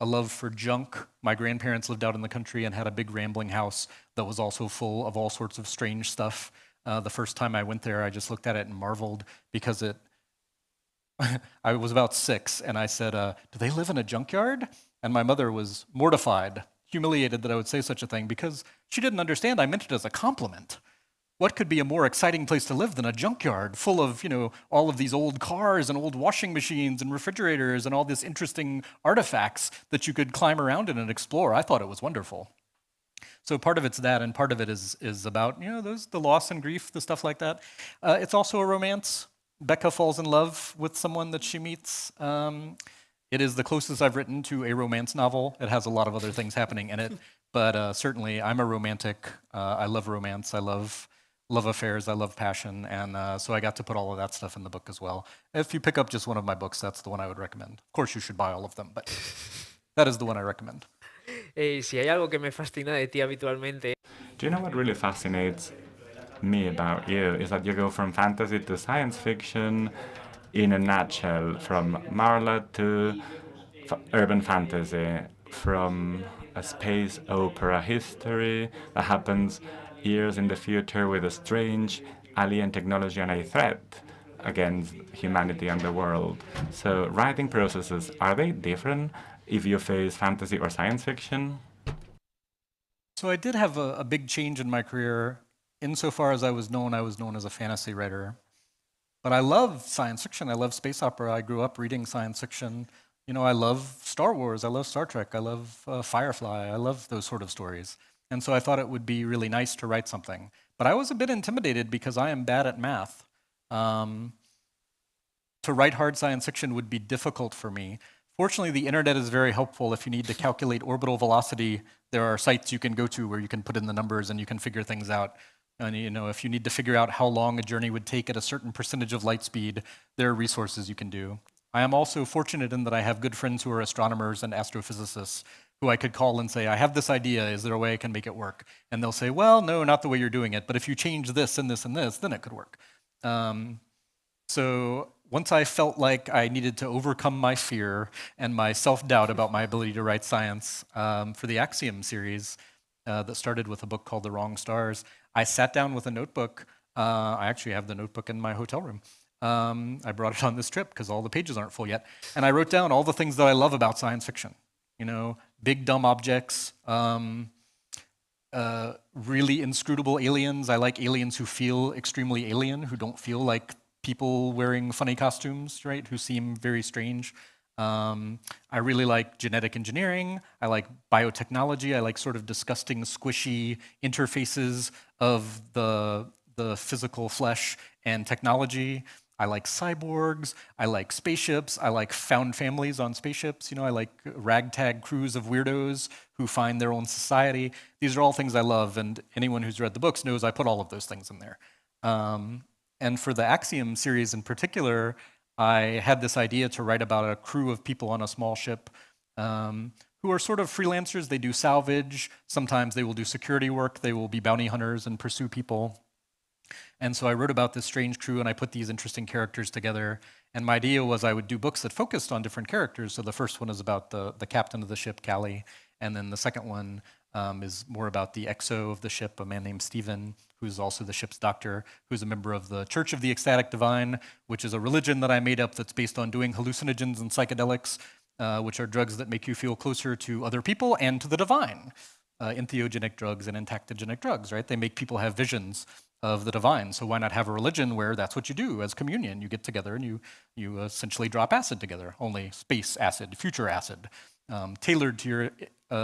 love for junk. My grandparents lived out in the country and had a big rambling house that was also full of all sorts of strange stuff. The first time I went there, I just looked at it and marveled because I was about 6 and I said, do they live in a junkyard? And my mother was mortified, humiliated that I would say such a thing because she didn't understand I meant it as a compliment. What could be a more exciting place to live than a junkyard full of, all of these old cars and old washing machines and refrigerators and all these interesting artifacts that you could climb around in and explore? I thought it was wonderful. So part of it's that, and part of it is about, the loss and grief, the stuff like that. It's also a romance. Becca falls in love with someone that she meets. It is the closest I've written to a romance novel. It has a lot of other things happening in it, but certainly I'm a romantic. I love romance. I love affairs. I love passion, and so I got to put all of that stuff in the book as well. If you pick up just one of my books, that's the one I would recommend. Of course, you should buy all of them, but that is the one I recommend. Si hay algo que me fascina de ti habitualmente. Do you know what really fascinates me about you is that you go from fantasy to science fiction in a nutshell, from Marla to urban fantasy, from a space opera history that happens years in the future with a strange alien technology and a threat against humanity and the world. So writing processes, are they different if you face fantasy or science fiction? So I did have a big change in my career. Insofar as I was known as a fantasy writer. But I love science fiction. I love space opera. I grew up reading science fiction. I love Star Wars. I love Star Trek. I love Firefly. I love those sort of stories. And so I thought it would be really nice to write something. But I was a bit intimidated because I am bad at math. To write hard science fiction would be difficult for me. Fortunately, the internet is very helpful. If you need to calculate orbital velocity, there are sites you can go to where you can put in the numbers and you can figure things out. And if you need to figure out how long a journey would take at a certain percentage of light speed, there are resources you can do. I am also fortunate in that I have good friends who are astronomers and astrophysicists who I could call and say, I have this idea, is there a way I can make it work? And they'll say, well, no, not the way you're doing it, but if you change this and this and this, then it could work. So once I felt like I needed to overcome my fear and my self-doubt about my ability to write science for the Axiom series that started with a book called The Wrong Stars, I sat down with a notebook. I actually have the notebook in my hotel room. I brought it on this trip because all the pages aren't full yet. And I wrote down all the things that I love about science fiction. Big dumb objects, really inscrutable aliens. I like aliens who feel extremely alien, who don't feel like people wearing funny costumes, right? Who seem very strange. I really like genetic engineering. I like biotechnology. I like sort of disgusting, squishy interfaces of the physical flesh and technology. I like cyborgs. I like spaceships. I like found families on spaceships. I like ragtag crews of weirdos who find their own society. These are all things I love, and anyone who's read the books knows I put all of those things in there. And for the Axiom series in particular, I had this idea to write about a crew of people on a small ship who are sort of freelancers. They do salvage. Sometimes they will do security work. They will be bounty hunters and pursue people. And so I wrote about this strange crew, and I put these interesting characters together. And my idea was I would do books that focused on different characters. So the first one is about the captain of the ship, Callie. And then the second one is more about the XO of the ship, a man named Stephen, who's also the ship's doctor, who's a member of the Church of the Ecstatic Divine, which is a religion that I made up that's based on doing hallucinogens and psychedelics, which are drugs that make you feel closer to other people and to the divine. Entheogenic drugs and entactogenic drugs, right? They make people have visions of the divine. So why not have a religion where that's what you do as communion? You get together and you essentially drop acid together, only space acid, future acid. tailored to your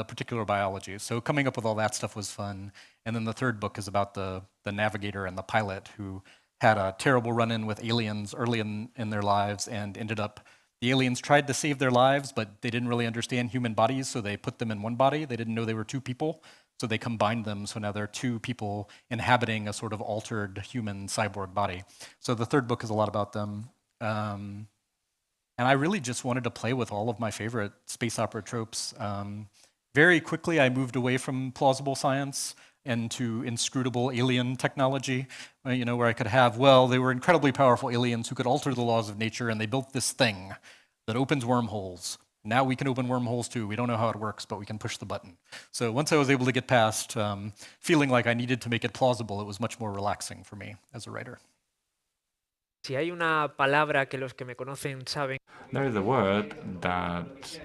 particular biology. So coming up with all that stuff was fun. And then the third book is about the navigator and the pilot who had a terrible run-in with aliens early in their lives and ended up, the aliens tried to save their lives, but they didn't really understand human bodies, so they put them in one body. They didn't know they were two people, so they combined them, so now they're two people inhabiting a sort of altered human cyborg body. So the third book is a lot about them. And I really just wanted to play with all of my favorite space opera tropes. Very quickly, I moved away from plausible science into inscrutable alien technology, where I could have, they were incredibly powerful aliens who could alter the laws of nature, and they built this thing that opens wormholes. Now we can open wormholes too. We don't know how it works, but we can push the button. So once I was able to get past feeling like I needed to make it plausible, it was much more relaxing for me as a writer. Si hay una palabra que los que me conocen saben. There is a word that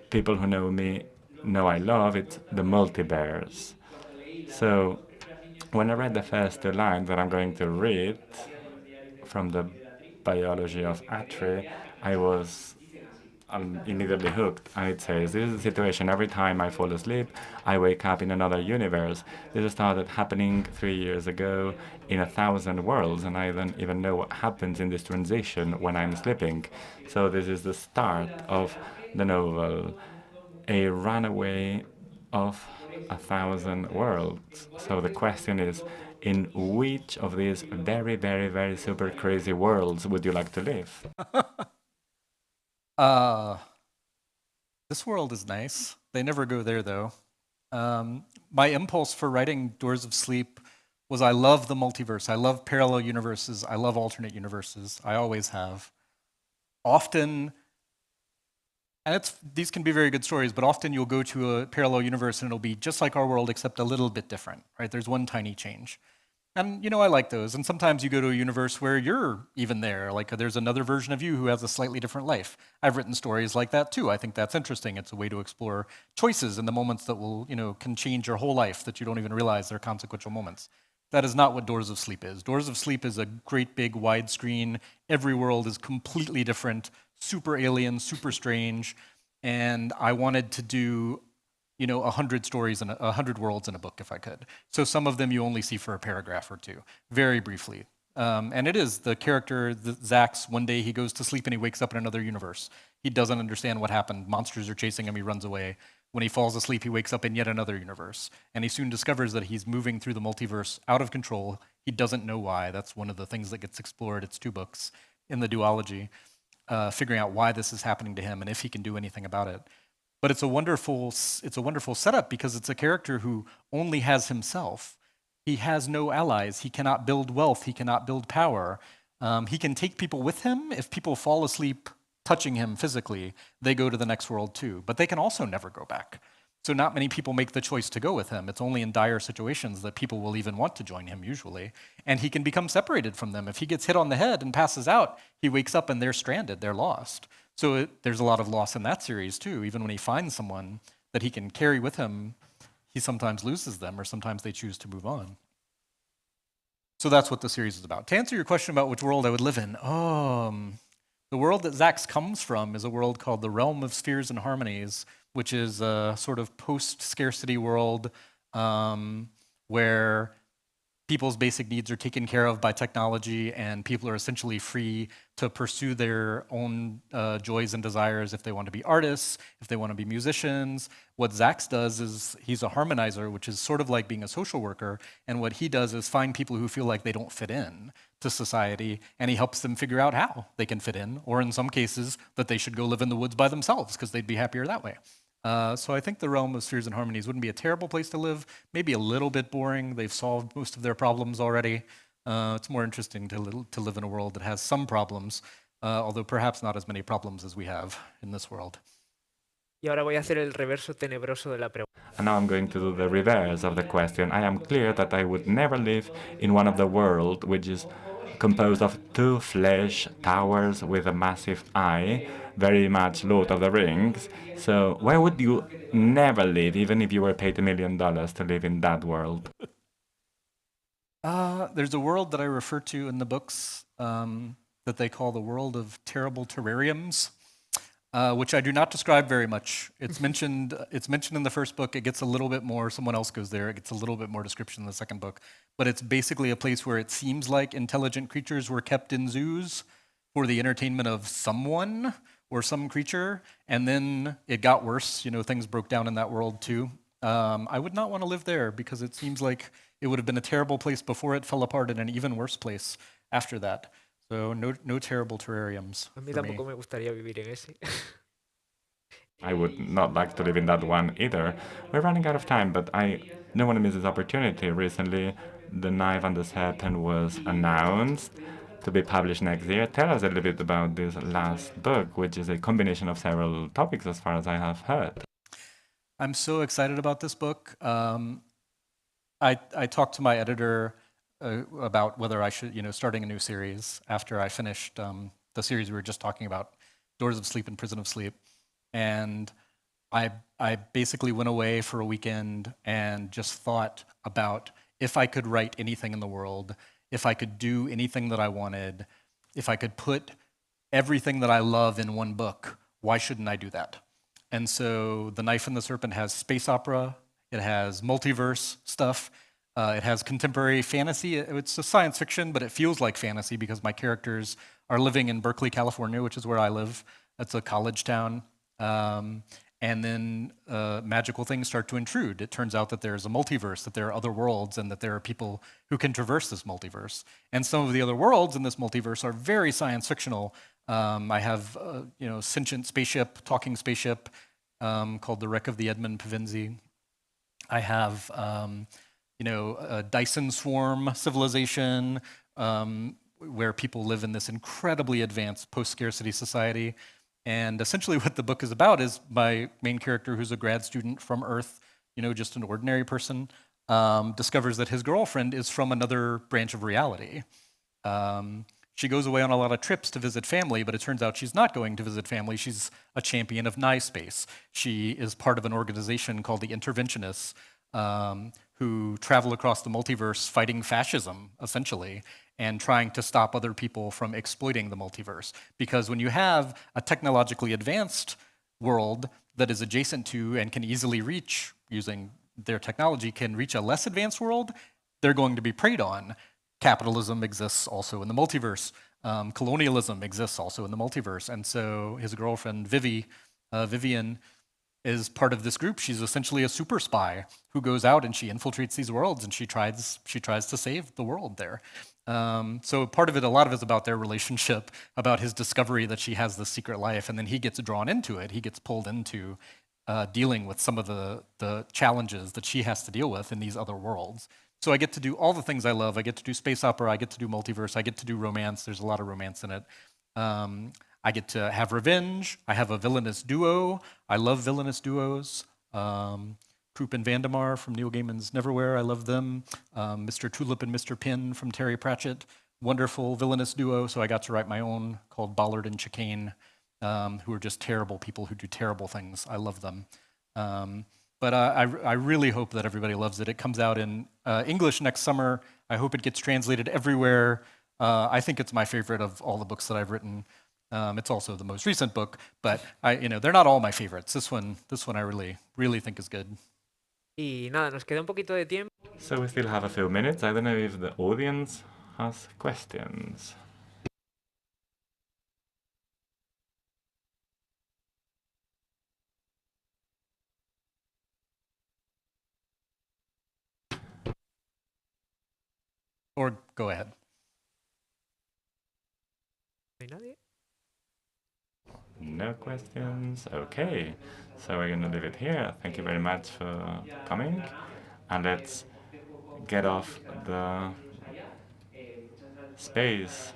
people who know me know I love. It's the multiverse. So when I read the first two lines that I'm going to read from the biology of Atri, I was immediately hooked. And it says, this is the situation. Every time I fall asleep, I wake up in another universe. This started happening 3 years ago in 1,000 worlds, and I don't even know what happens in this transition when I'm sleeping. So this is the start of the novel, a runaway of 1,000 worlds. So the question is, in which of these very, very, very super crazy worlds would you like to live? This world is nice. They never go there, though. My impulse for writing Doors of Sleep was I love the multiverse. I love parallel universes. I love alternate universes. I always have. Often, and these can be very good stories, but often you'll go to a parallel universe and it'll be just like our world, except a little bit different, right? There's one tiny change. And, I like those. And sometimes you go to a universe where you're even there. Like there's another version of you who has a slightly different life. I've written stories like that too. I think that's interesting. It's a way to explore choices in the moments that will, can change your whole life that you don't even realize they're consequential moments. That is not what Doors of Sleep is. Doors of Sleep is a great big widescreen. Every world is completely different, super alien, super strange. And I wanted to do 100 stories and 100 worlds in a book if I could. So some of them you only see for a paragraph or two, very briefly. And it is the character, Zax, one day he goes to sleep and he wakes up in another universe. He doesn't understand what happened. Monsters are chasing him, he runs away. When he falls asleep, he wakes up in yet another universe. And he soon discovers that he's moving through the multiverse out of control. He doesn't know why. That's one of the things that gets explored. It's 2 books in the duology, figuring out why this is happening to him and if he can do anything about it. But it's a wonderful setup because it's a character who only has himself. He has no allies. He cannot build wealth. He cannot build power. He can take people with him. If people fall asleep touching him physically, they go to the next world too. But they can also never go back. So not many people make the choice to go with him. It's only in dire situations that people will even want to join him usually. And he can become separated from them. If he gets hit on the head and passes out, he wakes up and they're stranded, they're lost. So there's a lot of loss in that series too. Even when he finds someone that he can carry with him, he sometimes loses them or sometimes they choose to move on. So that's what the series is about. To answer your question about which world I would live in, the world that Zax comes from is a world called the Realm of Spheres and Harmonies, which is a sort of post-scarcity world where people's basic needs are taken care of by technology and people are essentially free to pursue their own joys and desires if they want to be artists, if they want to be musicians. What Zax does is he's a harmonizer, which is sort of like being a social worker, and what he does is find people who feel like they don't fit in to society, and he helps them figure out how they can fit in, or in some cases, that they should go live in the woods by themselves because they'd be happier that way. So I think the Realm of Spheres and Harmonies wouldn't be a terrible place to live, maybe a little bit boring. They've solved most of their problems already. It's more interesting to live in a world that has some problems, although perhaps not as many problems as we have in this world. Y ahora voy a hacer el reverso tenebroso de la pregunta. And now I'm going to do the reverse of the question. I am clear that I would never live in one of the world which is composed of 2 flesh towers with a massive eye, very much Lord of the Rings. So where would you never live, even if you were paid $1 million to live in that world? There's a world that I refer to in the books that they call the world of terrible terrariums. which I do not describe very much. It's mentioned in the first book. It gets a little bit more, someone else goes there, it gets a little bit more description in the second book. But it's basically a place where it seems like intelligent creatures were kept in zoos for the entertainment of someone or some creature, and then it got worse. You know, things broke down in that world too. I would not want to live there because it seems like it would have been a terrible place before it fell apart and an even worse place after that. So no terrible terrariums. A mí for me. tampoco me gustaría vivir en ese. I would not like to live in that one either. We're running out of time, but I don't want to miss this opportunity. Recently, The Knife and the Serpent was announced to be published next year. Tell us a little bit about this last book, which is a combination of several topics, as far as I have heard. I'm so excited about this book. I talked to my editor about whether I should, starting a new series after I finished the series we were just talking about, Doors of Sleep and Prison of Sleep. And I basically went away for a weekend and just thought about if I could write anything in the world, if I could do anything that I wanted, if I could put everything that I love in one book, why shouldn't I do that? And so The Knife and the Serpent has space opera, it has multiverse stuff, it has contemporary fantasy. It's a science fiction, but it feels like fantasy because my characters are living in Berkeley, California, which is where I live. It's a college town. And then magical things start to intrude. It turns out that there's a multiverse, that there are other worlds, and that there are people who can traverse this multiverse. And some of the other worlds in this multiverse are very science fictional. I have sentient spaceship, talking spaceship, called the Wreck of the Edmund Pevensey. I have a Dyson swarm civilization where people live in this incredibly advanced post-scarcity society. And essentially what the book is about is my main character, who's a grad student from Earth, just an ordinary person, discovers that his girlfriend is from another branch of reality. She goes away on a lot of trips to visit family, but it turns out she's not going to visit family. She's a champion of NISpace. She is part of an organization called the Interventionists, who travel across the multiverse fighting fascism, essentially, and trying to stop other people from exploiting the multiverse. Because when you have a technologically advanced world that is adjacent to and can easily reach, using their technology, can reach a less advanced world, they're going to be preyed on. Capitalism exists also in the multiverse. Colonialism exists also in the multiverse. And so his girlfriend, Vivian, is part of this group. She's essentially a super spy who goes out and she infiltrates these worlds and she tries to save the world there. So part of it, a lot of it is about their relationship, about his discovery that she has this secret life, and then he gets drawn into it. He gets pulled into dealing with some of the challenges that she has to deal with in these other worlds. So I get to do all the things I love. I get to do space opera, I get to do multiverse, I get to do romance. There's a lot of romance in it. I get to have revenge. I have a villainous duo. I love villainous duos. Troop and Vandemar from Neil Gaiman's Neverwhere, I love them. Mr. Tulip and Mr. Pin from Terry Pratchett, wonderful villainous duo. So I got to write my own called Bollard and Chicane, who are just terrible people who do terrible things. I love them. But I really hope that everybody loves it. It comes out in English next summer. I hope it gets translated everywhere. I think it's my favorite of all the books that I've written. It's also the most recent book, but they're not all my favorites. This one I really think is good. Y nada, nos queda un poquito de tiempo. So we still have a few minutes. I don't know if the audience has questions. Or go ahead. ¿No hay nadie? No questions? Okay. So we're going to leave it here. Thank you very much for coming. And let's get off the spaceship.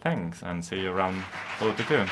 Thanks, and see you around 42.